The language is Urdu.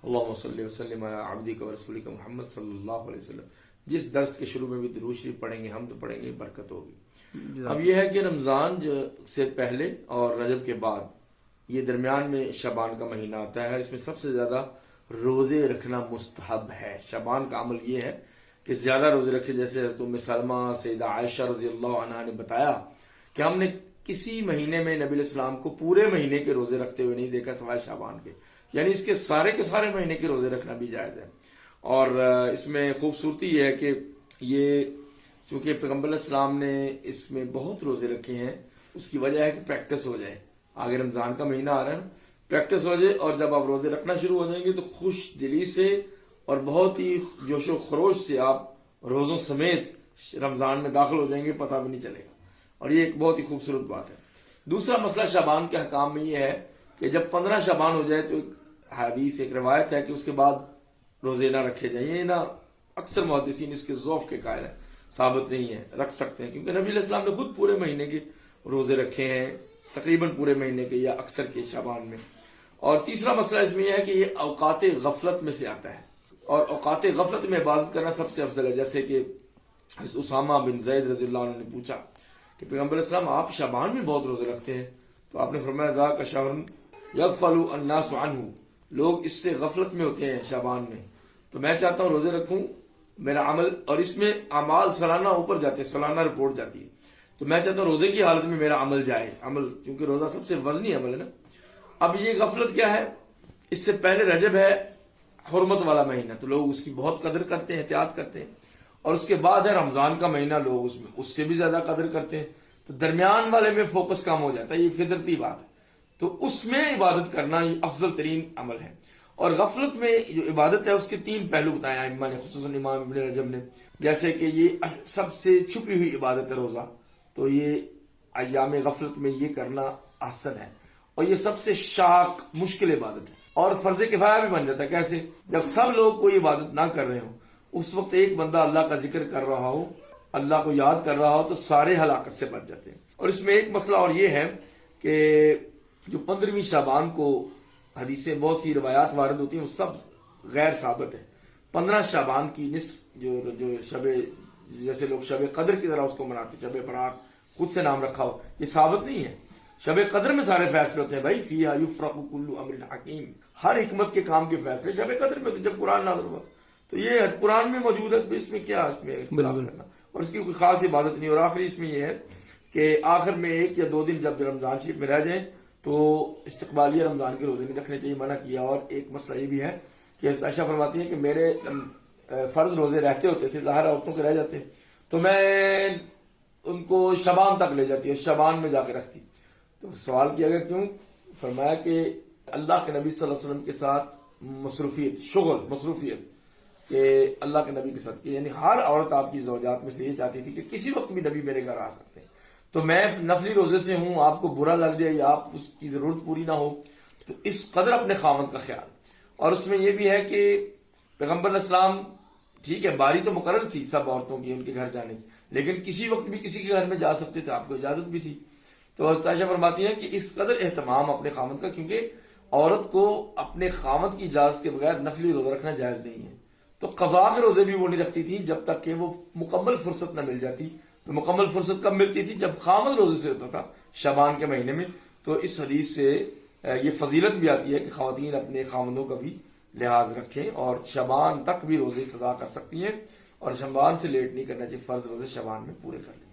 اللہم صلی وسلم علی عبدک و رسولک محمد صلی اللہ علیہ وسلم. جس درس کے شروع میں بھی درود شریف پڑھیں گے ہم تو پڑھیں گے، برکت ہوگی. اب یہ ہے کہ رمضان سے پہلے اور رجب کے بعد یہ درمیان میں شعبان کا مہینہ آتا ہے. اس میں سب سے زیادہ روزے رکھنا مستحب ہے. شعبان کا عمل یہ ہے کہ زیادہ روزے رکھے. جیسے حضرت ام سلمہ سیدہ عائشہ رضی اللہ عنہا نے بتایا کہ ہم نے کسی مہینے میں نبی علیہ السلام کو پورے مہینے کے روزے رکھتے ہوئے نہیں دیکھا سوائے شعبان کے. یعنی اس کے سارے مہینے کے روزے رکھنا بھی جائز ہے. اور اس میں خوبصورتی یہ ہے کہ یہ چونکہ پیغمبر علیہ السلام نے اس میں بہت روزے رکھے ہیں، اس کی وجہ ہے کہ پریکٹس ہو جائے. آگے رمضان کا مہینہ آ رہا ہے نا، پریکٹس ہو جائے، اور جب آپ روزے رکھنا شروع ہو جائیں گے تو خوش دلی سے اور بہت ہی جوش و خروش سے آپ روزوں سمیت رمضان میں داخل ہو جائیں گے، پتہ بھی نہیں چلے گا. اور یہ ایک بہت ہی خوبصورت بات ہے. دوسرا مسئلہ شعبان کے حکام میں یہ ہے کہ جب 15 شعبان ہو جائے تو ایک حدیث ایک روایت ہے کہ اس کے بعد روزے نہ رکھے جائیں. یہ نا اکثر محدثین اس کے ضعف کے قائل ہیں، ثابت نہیں ہے، رکھ سکتے ہیں کیونکہ نبی علیہ السلام نے خود پورے مہینے کے روزے رکھے ہیں، تقریباً پورے مہینے کے یا اکثر کے شعبان میں. اور تیسرا مسئلہ اس میں یہ ہے کہ یہ اوقات غفلت میں سے آتا ہے، اور اوقات غفلت میں عبادت کرنا سب سے افضل ہے. جیسے کہ اسامہ بن زید رضی اللہ عنہ نے پوچھا کہ پیغمبر علیہ السلام آپ شعبان میں بہت روزے رکھتے ہیں، تو آپ نے فرمایا ذاک شہر یغفل الناس عنہ، لوگ اس سے غفلت میں ہوتے ہیں شعبان میں، تو میں چاہتا ہوں روزے رکھوں، میرا عمل، اور اس میں اعمال سالانہ اوپر جاتے ہیں، سالانہ رپورٹ جاتی ہے، تو میں چاہتا ہوں روزے کی حالت میں میرا عمل جائے. عمل کیونکہ روزہ سب سے وزنی عمل ہے نا. اب یہ غفلت کیا ہے؟ اس سے پہلے رجب ہے، حرمت والا مہینہ، تو لوگ اس کی بہت قدر کرتے ہیں، احتیاط کرتے ہیں. اور اس کے بعد ہے رمضان کا مہینہ، لوگ اس میں اس سے بھی زیادہ قدر کرتے ہیں. تو درمیان والے میں فوکس کم ہو جاتا ہے، یہ فطرتی بات ہے. تو اس میں عبادت کرنا یہ افضل ترین عمل ہے. اور غفلت میں جو عبادت ہے اس کے 3 پہلو بتایا ائمہ نے، خصوصاً امام ابن رجب نے. جیسے کہ یہ سب سے چھپی ہوئی عبادت ہے روزہ، تو یہ ایام غفلت میں یہ کرنا احسن ہے. اور یہ سب سے شاق مشکل عبادت ہے، اور فرض کفایہ بھی بن جاتا ہے. کیسے؟ جب سب لوگ کوئی عبادت نہ کر رہے ہوں، اس وقت ایک بندہ اللہ کا ذکر کر رہا ہو، اللہ کو یاد کر رہا ہو، تو سارے ہلاکت سے بچ جاتے ہیں. اور اس میں ایک مسئلہ اور یہ ہے کہ جو 15ویں شعبان کو حدیثیں بہت سی روایات وارد ہوتی ہیں، وہ سب غیر ثابت ہے. 15 شعبان کی نصف جو شب، جیسے لوگ شب قدر کی طرح اس کو مناتے، شب برات خود سے نام رکھا ہو، یہ ثابت نہیں ہے. شب قدر میں سارے فیصلے ہوتے ہیں بھائی، فیہا یفرق کل امر حکیم، ہر حکمت کے کام کے فیصلے شب قدر میں ہوتے جب قرآن نازل ہوا. تو یہ قرآن میں موجود ہے، اس میں کیا اس میں اختلاف کرنا، اور اس کی کوئی خاص عبادت نہیں. اور آخری اس میں یہ ہے کہ آخر میں 1 یا 2 دن جب رمضان شریف میں رہ جائیں تو استقبالیہ رمضان کے روزے نہیں رکھنے چاہیے، منع کیا. اور ایک مسئلہ یہ بھی ہے کہ حضرت عائشہ فرماتی ہیں کہ میرے فرض روزے رہتے ہوتے تھے، ظاہر عورتوں کے رہ جاتے، تو میں ان کو شعبان تک لے جاتی اور شعبان میں جا کے رکھتی. تو سوال کیا گیا کیوں؟ فرمایا کہ اللہ کے نبی صلی اللہ علیہ وسلم کے ساتھ مصروفیت، مصروفیت کہ اللہ کے نبی کے ساتھ، یعنی ہر عورت آپ کی زوجات میں سے یہ چاہتی تھی کہ کسی وقت بھی نبی میرے گھر آ سکتے ہیں، تو میں نفلی روزے سے ہوں، آپ کو برا لگ جائے یا آپ اس کی ضرورت پوری نہ ہو، تو اس قدر اپنے خاوند کا خیال. اور اس میں یہ بھی ہے کہ پیغمبر علیہ السلام، ٹھیک ہے باری تو مقرر تھی سب عورتوں کی ان کے گھر جانے کی، لیکن کسی وقت بھی کسی کے گھر میں جا سکتے تھے، آپ کو اجازت بھی تھی. تو حضرت عائشہ فرماتی ہیں کہ اس قدر اہتمام اپنے خاوند کا، کیونکہ عورت کو اپنے خاوند کی اجازت کے بغیر نفلی روزہ رکھنا جائز نہیں ہے. تو قضاء کے روزے بھی وہ نہیں رکھتی تھی جب تک کہ وہ مکمل فرصت نہ مل جاتی. تو مکمل فرصت کب ملتی تھی؟ جب خاوند روزے سے ہوتا تھا شعبان کے مہینے میں. تو اس حدیث سے یہ فضیلت بھی آتی ہے کہ خواتین اپنے خاوندوں کا بھی لحاظ رکھیں اور شعبان تک بھی روزے قضا کر سکتی ہیں، اور شعبان سے لیٹ نہیں کرنا چاہیے، فرض روزے شعبان میں پورے کر لیں.